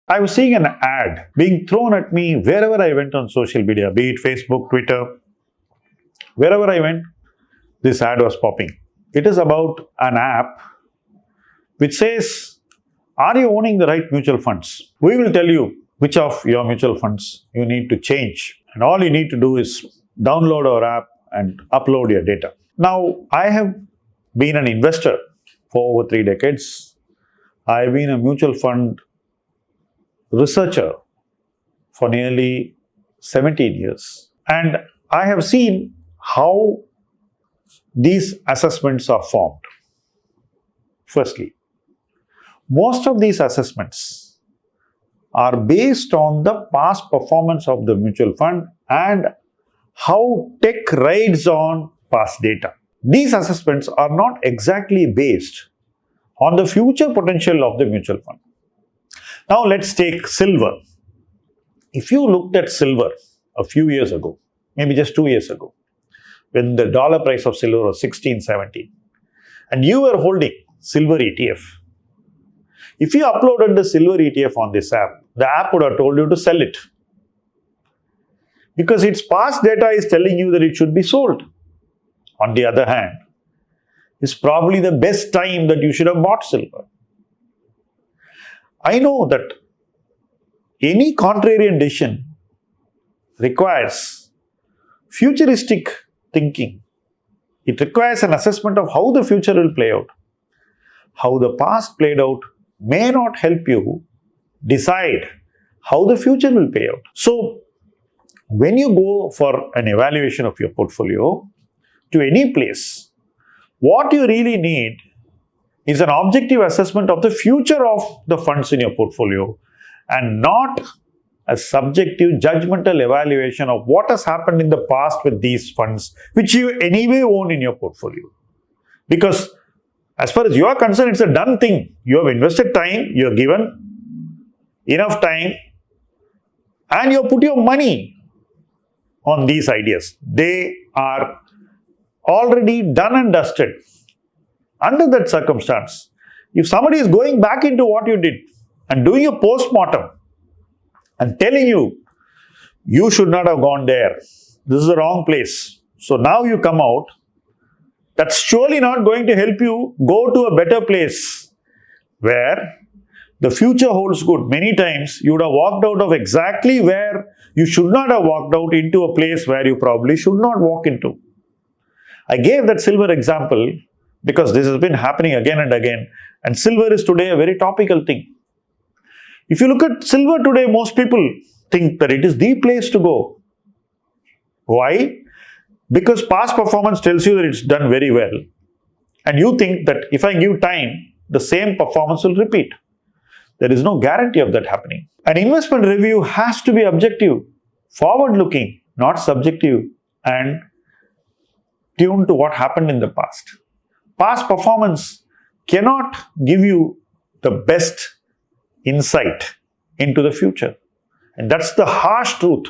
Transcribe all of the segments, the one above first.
I was seeing an ad being thrown at me wherever I went on social media, be it Facebook, Twitter, wherever I went, this ad was popping. It is about an app which says, are you owning the right mutual funds? We will tell you which of your mutual funds you need to change. And all you need to do is download our app and upload your data. Now, I have been an investor for over 3 decades. I've been a mutual fund researcher for nearly 17 years. And I have seen how these assessments are formed. Firstly, most of these assessments are based on the past performance of the mutual fund and how tech rides on past data. These assessments are not exactly based on the future potential of the mutual fund. Now let's take silver. If you looked at silver a few years ago, maybe just 2 years ago, when the dollar price of silver was 16, 17, and you were holding silver ETF, if you uploaded the silver ETF on this app, the app would have told you to sell it. Because its past data is telling you that it should be sold. On the other hand, it's probably the best time that you should have bought silver. I know that any contrarian decision requires futuristic thinking. It requires an assessment of how the future will play out. How the past played out may not help you decide how the future will play out. So, when you go for an evaluation of your portfolio to any place, what you really need is an objective assessment of the future of the funds in your portfolio and not a subjective judgmental evaluation of what has happened in the past with these funds which you anyway own in your portfolio. Because as far as you are concerned, it's a done thing. You have invested time, you have given enough time, and you have put your money on these ideas. They are already done and dusted. Under that circumstance, if somebody is going back into what you did and doing a post-mortem and telling you, you should not have gone there, this is the wrong place, so now you come out, that's surely not going to help you go to a better place where the future holds good. Many times you would have walked out of exactly where you should not have walked out into a place where you probably should not walk into. I gave that silver example because this has been happening again and again, and silver is today a very topical thing. If you look at silver today, most people think that it is the place to go. Why? Because past performance tells you that it's done very well, and you think that if I give time, the same performance will repeat. There is no guarantee of that happening. An investment review has to be objective, forward-looking, not subjective, and tuned to what happened in the past. Past performance cannot give you the best insight into the future. And that's the harsh truth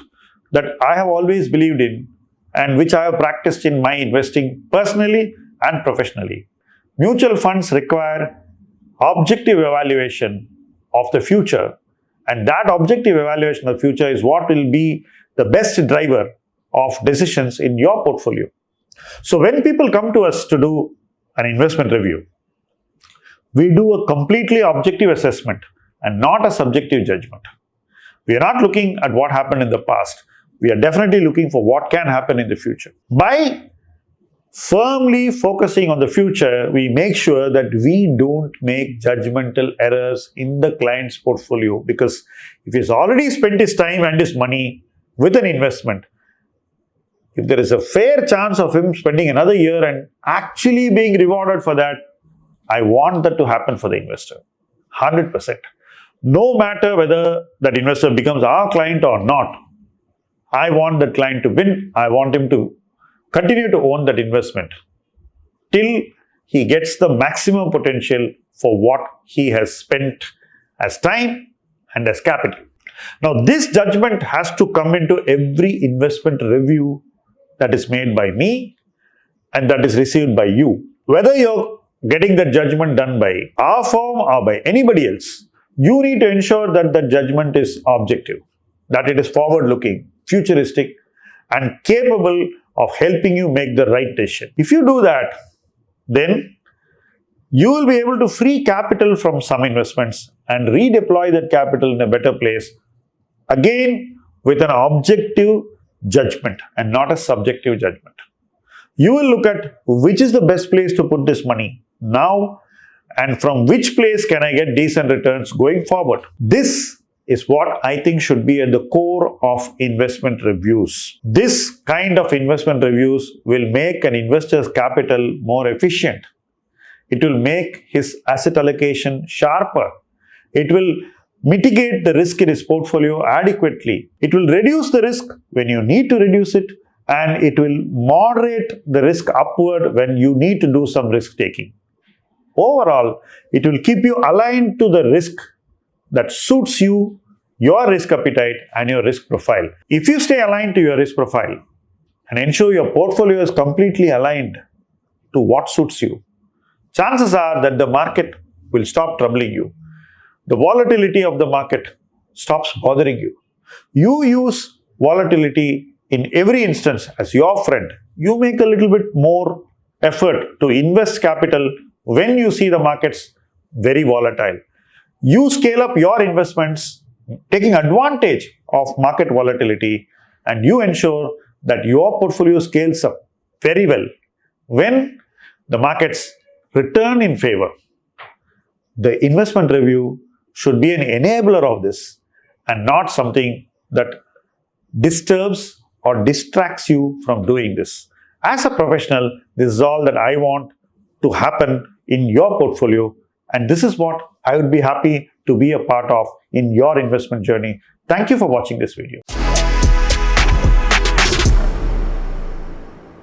that I have always believed in and which I have practiced in my investing personally and professionally. Mutual funds require objective evaluation of the future, and that objective evaluation of the future is what will be the best driver of decisions in your portfolio. So when people come to us to do an investment review, we do a completely objective assessment and not a subjective judgment. We are not looking at what happened in the past. We are definitely looking for what can happen in the future. By firmly focusing on the future, we make sure that we don't make judgmental errors in the client's portfolio, because if he's already spent his time and his money with an investment, if there is a fair chance of him spending another year and actually being rewarded for that, I want that to happen for the investor. 100%. No matter whether that investor becomes our client or not, I want that client to win. I want him to continue to own that investment till he gets the maximum potential for what he has spent as time and as capital. Now, this judgment has to come into every investment review that is made by me and that is received by you. Whether you're getting that judgment done by our firm or by anybody else, You need to ensure that the judgment is objective, that it is forward-looking, futuristic, and capable of helping you make the right decision. If you do that, then you will be able to free capital from some investments and redeploy that capital in a better place, again with an objective judgment and not a subjective judgment. You will look at which is the best place to put this money now and from which place can I get decent returns going forward. This is what I think should be at the core of investment reviews. This kind of investment reviews will make an investor's capital more efficient. It will make his asset allocation sharper. It will mitigate the risk in his portfolio adequately. It will reduce the risk when you need to reduce it, and it will moderate the risk upward when you need to do some risk taking. Overall, it will keep you aligned to the risk that suits you, your risk appetite and your risk profile. If you stay aligned to your risk profile and ensure your portfolio is completely aligned to what suits you, chances are that the market will stop troubling you. The volatility of the market stops bothering you. You use volatility in every instance as your friend. You make a little bit more effort to invest capital when you see the markets very volatile. You scale up your investments taking advantage of market volatility, and you ensure that your portfolio scales up very well when the markets return in favor. The investment review should be an enabler of this and not something that disturbs or distracts you from doing this. As a professional, this is all that I want to happen in your portfolio, and this is what I would be happy to be a part of in your investment journey. Thank you for watching this video.